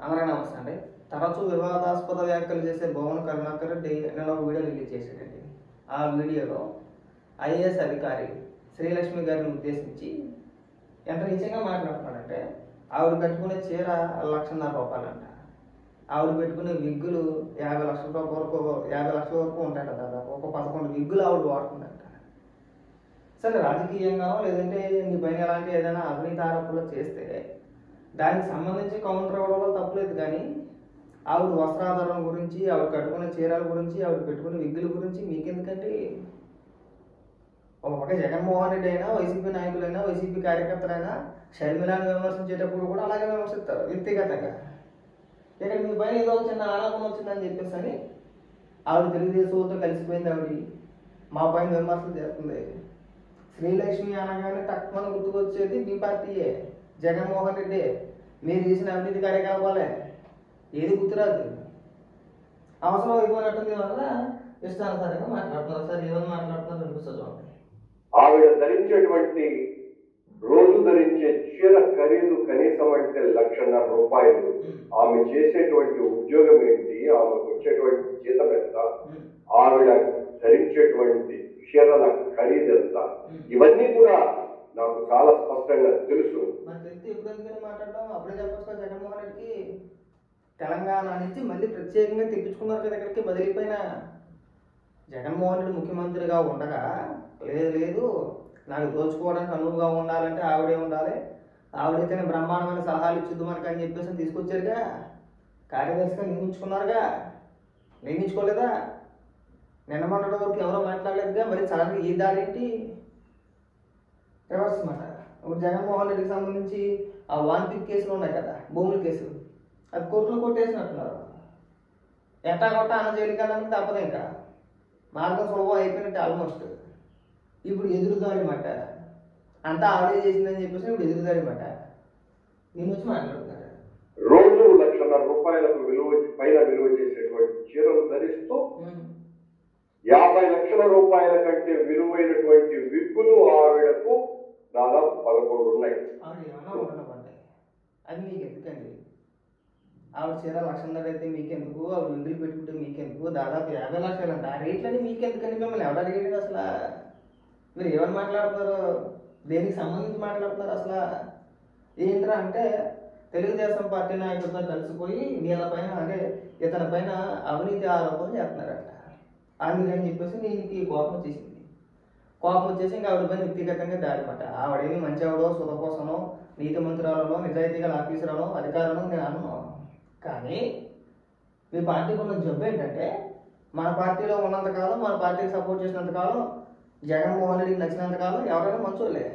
అందరికీ నమస్తే అండి. తరచూ వివాదాస్పద వ్యాఖ్యలు చేసే భువన కరుణాకర్ రెడ్డి నిన్న ఒక వీడియో రిలీజ్ చేశాడండి. ఆ వీడియోలో ఐఏఎస్ అధికారి శ్రీలక్ష్మి గారిని ఉద్దేశించి ఎంత నిజంగా మాట్లాడుతున్నాడంటే, ఆవిడ కట్టుకునే చీర రూపాయలు అంట, ఆవిడ పెట్టుకునే విగ్గులు 50 లక్షల రూపాయల వరకు 50 లక్షల వరకు ఉంటాయట. దాదాపు ఒక 11 విగ్గులు ఆవిడ వాడుతుందంట. సరే, రాజకీయంగానో లేదంటే నీ పైన ఎలాంటి ఏదైనా అవినీతి ఆరోపణలు చేస్తే దానికి సంబంధించి కౌంటర్ ఇవ్వడంలో తప్పలేదు. కానీ ఆవిడ వస్త్రాధారం గురించి, ఆవిడ కట్టుకునే చీరల గురించి, ఆవిడ పెట్టుకునే విగ్గుల గురించి మీకెందుకంటే, ఒక జగన్మోహన్ రెడ్డి అయినా, వైసీపీ నాయకులైనా, వైసీపీ కార్యకర్తలైనా షర్మిలాని విమర్శించేటప్పుడు కూడా అలాగే విమర్శిస్తారు వ్యక్తిగతంగా. ఇక్కడ మీ పైన ఏదో చిన్న ఆరోపణ వచ్చిందని చెప్పేసి అని ఆవిడ తెలుగుదేశంతో కలిసిపోయింది. ఆవిడ మా పైన విమర్శలు చేస్తుంది. శ్రీలక్ష్మి అనగానే తక్కువ గుర్తుకొచ్చేది మీ పార్టీయే, జగన్మోహన్ రెడ్డి. మీరు చేసిన అవినీతి కార్యకలాపాలే, ఏది గుర్తురాదు. అవసరం అయిపోయినట్టుంది వల్ల ఇష్టానుసారంగా మాట్లాడుతున్నారు. సార్ ఏమని మాట్లాడుతున్నారు అనిపిస్తుంది చూడండి. ఆవిడ ధరించేటువంటి రోజు ధరించే చీర ఖరీదు కనీసం అంటే ₹1,50,000. ఆమె చేసేటువంటి ఉద్యోగం ఏంటి, ఆమెకు వచ్చేటువంటి జీతం ఎంత, ఆవిడ ధరించేటువంటి చీరల ఖరీదు ఎంత, ఇవన్నీ కూడా నాకు చాలా స్పష్టంగా తెలుసు. మాట్లాడడం అప్పుడే చెప్పొచ్చు. జగన్మోహన్ రెడ్డికి తెలంగాణ నుంచి మళ్ళీ ప్రత్యేకంగా తెప్పించుకున్నారు కదా ఇక్కడికి బదిలీపైన. జగన్మోహన్ రెడ్డి ముఖ్యమంత్రిగా ఉండగా లేదు నాకు దోచుకోవడానికి అనువుగా ఉండాలంటే ఆవిడే ఉండాలి, ఆవిడైతేనే బ్రహ్మాండమైన సలహాలు ఇచ్చుద్దు మనకు అని చెప్పేసి తీసుకొచ్చారుగా. కార్యదర్శిగా నియమించుకున్నారుగా, నియమించుకోలేదా? నిన్న మొన్నటి వరకు ఎవరో మాట్లాడలేదుగా. మరి సడన్గా ఈ దాడి ఏంటి? రివర్స్ మాట. ఇప్పుడు జగన్మోహన్ రెడ్డికి సంబంధించి ఆ 1 కేసులు ఉన్నాయి కదా, భూముల కేసులు, అది కోర్టులో కొట్టేసినట్టున్నారు. ఎట్టా కొట్ట అన్న జైలుకి వెళ్ళడానికి తప్పదు. ఇంకా మార్గం సులభం అయిపోయినట్టు ఆల్మోస్ట్. ఇప్పుడు ఎదురుదాడి మాట, అంతా ఆవిడే చేసిందని చెప్పేసి ఇప్పుడు ఎదురుదాడి మాట. నేను వచ్చి మాట్లాడుతున్నారు. రోజు ₹1,50,000 పైన విలువ చేసేటువంటి చీరలు ధరిస్తూ 50 లక్షల రూపాయల కంటే విలువైనటువంటి విగ్గులు ఆవిడకు దాదాపు 11 ఉన్నాయి. ఆవిడ ఏమన్నా ఉండనివ్వండి, అది మీకు ఎందుకండి? ఆవిడ చీర 1,00,000 అయితే మీకెందుకు? ఆవిడ విగ్గులు పెట్టుకుంటే మీకెందుకు? దాదాపు 50 లక్షలు అంట. ఆ రేట్లని మీకెందుకండి? మిమ్మల్ని ఎవరు అడిగేది అసలు? మీరు ఏమని మాట్లాడుతున్నారు? దేనికి సంబంధించి మాట్లాడుతున్నారు అసలు? ఏంట్రా అంటే, తెలుగుదేశం పార్టీ నాయకులతో కలిసిపోయి వీళ్ళపైన అంటే ఇతని పైన అవినీతి ఆరోపణలు చేస్తున్నారంట. అందుకని చెప్పేసి దీనికి కోపం వచ్చేసింది. కోపం వచ్చేసి ఇంకా ఆవిడ పైన వ్యక్తిగతంగా దాడిమాట. ఆవిడేమి మంచి ఆవిడో, సుతకోసనో, నీతి మంత్రాలనో, నిజాయితీగా ఆఫీసరానో, అధికారులను నేను అన్నాను. కానీ మీ పార్టీకి ఉన్న జబ్బు ఏంటంటే, మన పార్టీలో ఉన్నంతకాలం, మన పార్టీకి సపోర్ట్ చేసినంతకాలం, జగన్మోహన్ రెడ్డికి నచ్చినంతకాలం ఎవరైనా మంచోళ్ళే.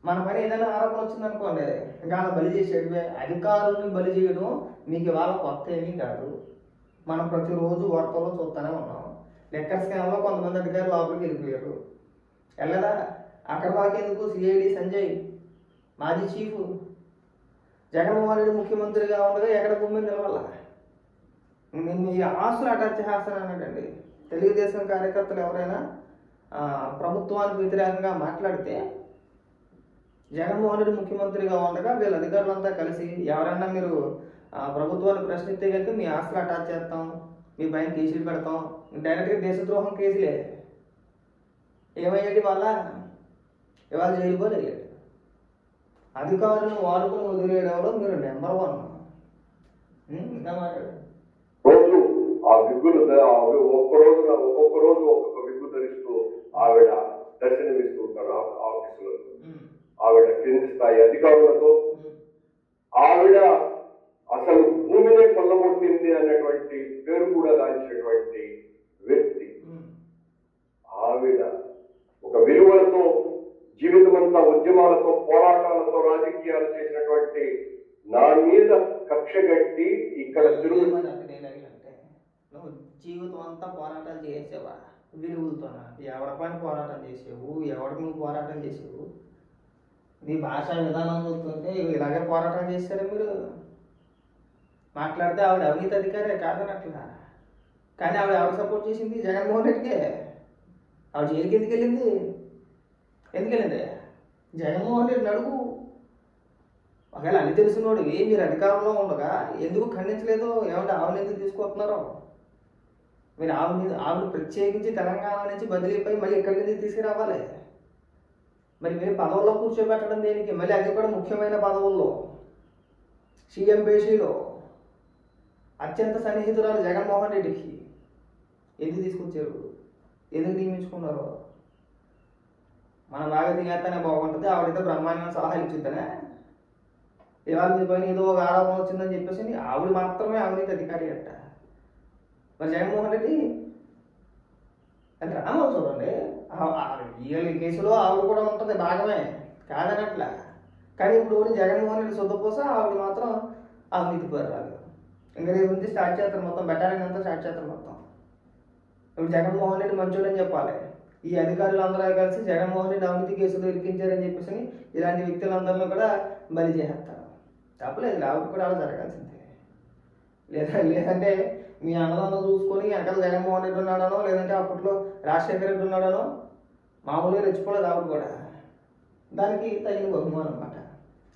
మన పని ఏదైనా ఆరోపణ వచ్చిందనుకోండి, ఇంకా బలి చేసేటివే. అధికారులను బలి చేయడం మీకు ఇవాళ కొత్త ఏమీ కాదు. మనం ప్రతిరోజు వార్తల్లో చూస్తూనే ఉన్నాం. లెక్కర్ స్కామ్లో కొంతమంది అధికారులు లోపలికి వెళ్ళిపోయారు. వెళ్ళదా? అక్కడ మాకెందుకు? సిఐడి సంజయ్ మాజీ చీఫ్, జగన్మోహన్ రెడ్డి ముఖ్యమంత్రిగా ఉండగా ఎక్కడ భూమి నిలవాల? నేను ఈ ఆస్తులు అటాచ్ చేస్తాను అన్నాడండి. తెలుగుదేశం కార్యకర్తలు ఎవరైనా ప్రభుత్వానికి వ్యతిరేకంగా మాట్లాడితే, జగన్మోహన్ రెడ్డి ముఖ్యమంత్రిగా ఉండగా వీళ్ళ అధికారులంతా కలిసి ఎవరైనా మీరు ప్రభుత్వాన్ని ప్రశ్నిస్తే కనుక మీ ఆస్తులు అటాచ్ చేస్తాం, మీ పైన కేసులు పెడతాం, డైరెక్ట్గా దేశద్రోహం కేసులే. ఏమయ్యాడు ఇవాళ జైలు పోలు అయ్యాడు. అధికారులను వాడుకుని వదిలేయడంలో మీరు నెంబర్ 1. ఇంకా మాట్లాడు. రోజు ఆ విగ్గులు ఒక్కొక్క రోజు ఒక్కొక్క విగ్గు ధరిస్తూ ఆవిడ దర్శనమిస్తూ ఉంటారు ఆఫీసులో. ఆవిడ కింది స్థాయి అధికారులతో ఆవిడ అసలు భూమినే కొల్లగొట్టింది అన్నటువంటి పేరు కూడా దాల్చినటువంటి వ్యక్తి. ఆవిడ ఒక విలువలతో జీవితమంతా ఉద్యమాలతో, పోరాటాలతో, రాజకీయాలు చేసినటువంటి నా మీద కక్ష గట్టి ఇక్కడ నువ్వు జీవితం అంతా పోరాటాలు చేసేవా? విలువలతోనా? ఎవరి పైన పోరాటం చేసేవు? ఎవరికి నువ్వు పోరాటం చేసేవు? నీ భాషా విధానం చూస్తుంటే ఇలాగే పోరాటం చేశారు మీరు. మాట్లాడితే ఆవిడ అవినీతి అధికారే కాదని అట్లా. కానీ ఆవిడ ఎవరు సపోర్ట్ చేసింది? జగన్మోహన్ రెడ్డికే. ఆవిడ జైలుకి ఎందుకు వెళ్ళింది? జగన్మోహన్ రెడ్డిని అడుగు. ఒకవేళ అన్ని తెలిసినోడు మీరు అధికారంలో ఉండగా ఎందుకు ఖండించలేదు? ఏమంటే ఆవిడ ఎందుకు తీసుకొస్తున్నారో? మీరు ఆవిడ ప్రత్యేకించి తెలంగాణ నుంచి బదిలీపై మళ్ళీ ఇక్కడికి ఎందుకు తీసుకురావాలి? మరి మీరు పదవుల్లో కూర్చోబెట్టడం దేనికి? మళ్ళీ అది కూడా ముఖ్యమైన పదవుల్లో, సీఎం పేషీలో అత్యంత సన్నిహితురాలు జగన్మోహన్ రెడ్డికి ఎందుకు తీసుకొచ్చారు? ఎందుకు నియమించుకున్నారు? మన బాగా తినేస్తేనే బాగుంటుంది, ఆవిడైతే బ్రహ్మాండమైన సలహాలు ఇచ్చిందనే. ఇవాళ మీ పైన ఏదో ఒక ఆరోపణ వచ్చిందని చెప్పేసి ఆవిడ మాత్రమే అవినీతి అధికారి అంట. మరి జగన్మోహన్ రెడ్డి అంటే రామో చూడండి, ఈ కేసులో ఆవిడ కూడా ఉంటుంది భాగమే, కాదనట్లా. కానీ ఇప్పుడు జగన్మోహన్ రెడ్డి శుద్ధపోస, ఆవిడ మాత్రం అవినీతి పరురాలు. ఇంకా రేపు నుంచి స్టార్ట్ చేస్తారు మొత్తం, బెటాలియన్ అంతా స్టార్ట్ చేస్తారు మొత్తం. ఇప్పుడు జగన్మోహన్ రెడ్డి మంచోడని చెప్పాలి. ఈ అధికారులు అందరూ కలిసి జగన్మోహన్ రెడ్డి అవినీతి కేసులు ఇరికించారని చెప్పేసి ఇలాంటి వ్యక్తులందరినీ కూడా బలి చేసేస్తారు. తప్పలేదు, ఆవిడ కూడా అలా జరగాల్సిందే. లేదంటే మీ అన్నదాన్ని చూసుకొని వెనకాల జగన్మోహన్ రెడ్డి ఉన్నాడనో, లేదంటే అప్పట్లో రాజశేఖర రెడ్డి ఉన్నాడనో మామూలుగా రెచ్చిపోలేదు ఆవిడ కూడా. దానికి తగిన బహుమానం అనమాట.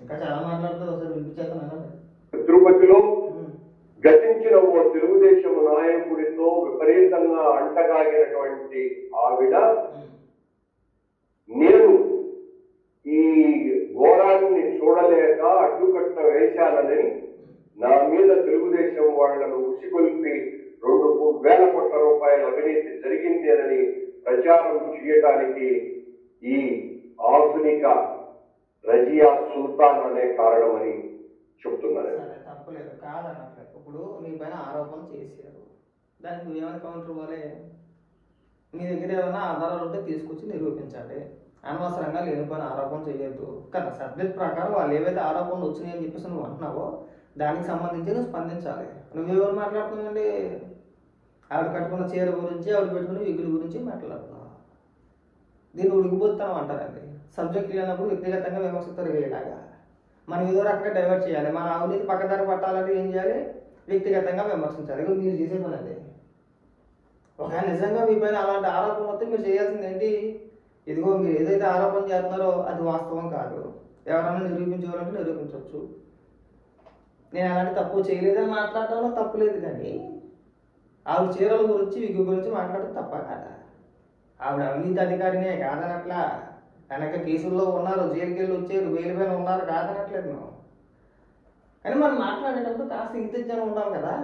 ఇంకా చాలా మాట్లాడుతుంది, ఒకసారి వినిపించేస్తాను. తిరుపతిలో గతించిన ఓ తెలుగుదేశం నాయకుడితో విపరీతంగా అంటగాగినటువంటి ఆవిడ, నేను ఈ ఘోరాన్ని చూడలేక అడ్డుకట్ట వేశానని నా మీద తెలుగుదేశం వాళ్లను ఉసిగొల్పి 2,000 కోట్ల రూపాయల అవినీతి జరిగింది అని ప్రచారం చేయడానికి ఈ ఆధునిక రజియా సుల్తాన్ అనే కారణమని చెప్తున్నారు. తప్పలేదు, కాదన్నట్లేదు. ఇప్పుడు నీ పైన ఆరోపణలు చేశారు, దానికి నువ్వేమైనా కౌంటర్ ఇవ్వాలి? నీ దగ్గర ఏమైనా ఆధారాలు ఉంటే తీసుకొచ్చి నిరూపించాలి. అనవసరంగా లేనిపోయిన ఆరోపణలు చేయొద్దు కదా. సబ్జెక్ట్ ప్రకారం వాళ్ళు ఏవైతే ఆరోపణలు వచ్చినాయని చెప్పేసి నువ్వు అంటున్నావో దానికి సంబంధించి నువ్వు స్పందించాలి. నువ్వెవరు మాట్లాడుతున్నావండి? ఆవిడ కట్టుకున్న చీర గురించి, ఆవిడ పెట్టుకున్న విగుల గురించి మాట్లాడుతున్నావు. దీన్ని ఉడికిపోతాను అంటారండి. సబ్జెక్ట్ లేనప్పుడు వ్యక్తిగతంగా విమర్శిస్తారు వేలాగా. మనం ఏదో రకంగా డైవర్ట్ చేయాలి. మన అవినీతి పక్కదారి పట్టాలంటే ఏం చేయాలి? వ్యక్తిగతంగా విమర్శించాలి. ఇక మీరు చేసే పని అదే. ఒకవేళ నిజంగా మీ పైన అలాంటి ఆరోపణ వస్తే మీరు చేయాల్సింది ఏంటి? ఇదిగో మీరు ఏదైతే ఆరోపణ చేస్తున్నారో అది వాస్తవం కాదు, ఎవరైనా నిరూపించుకోవాలంటే నిరూపించవచ్చు. నేను అలాంటి తప్పు చేయలేదని మాట్లాడడంలో తప్పు లేదు, కానీ ఆవిడ చీరల గురించి విగ్గు గురించి మాట్లాడడం తప్ప కాదా? ఆవిడ అవినీతి అధికారినే కాదనట్లా. వెనక కేసుల్లో ఉన్నారు, జైలుకి వెళ్ళి వచ్చారు, వేలు పైన ఉన్నారు, కాదనట్లేదు మేము. కానీ మనం మాట్లాడేటప్పుడు కాస్త ఇంతజ్ఞానం ఉండాలి కదా.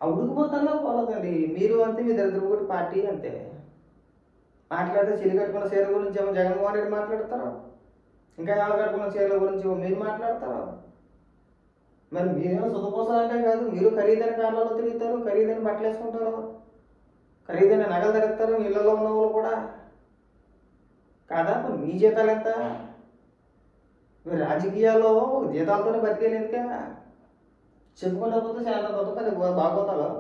ఆ ఉడికిపోతాలో పోలేదండి. మీరు అంతే, మీ దరిద్రపు పార్టీ అంతే. మాట్లాడితే చెల్లి కట్టుకున్న చీర గురించి ఏమో జగన్మోహన్ రెడ్డి మాట్లాడతారు, ఇంకా ఎవరు కట్టుకున్న చీరల గురించి మీరు మాట్లాడతారు. మరి మీరేమో సుఖపోసాలంటే కాదు, మీరు ఖరీదైన కార్లలో తిరుగుతారు, ఖరీదైన బట్టలు వేసుకుంటారు, ఖరీదైన నగలు ధరిస్తారు, ఇళ్లలో ఉన్న వాళ్ళు కూడా కాదా? మీ జీతాలు ఎంత? మీరు రాజకీయాల్లో జీతాలతోనే బతికేలేదుగా. చెప్పుకోలేకపోతే చాలా బతుకుతుంది బాగోతాలో.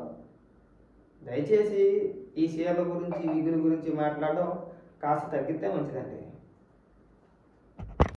దయచేసి ఈ చీరల గురించి, విగుల గురించి మాట్లాడడం కాస్త తగ్గితే మంచిదండి.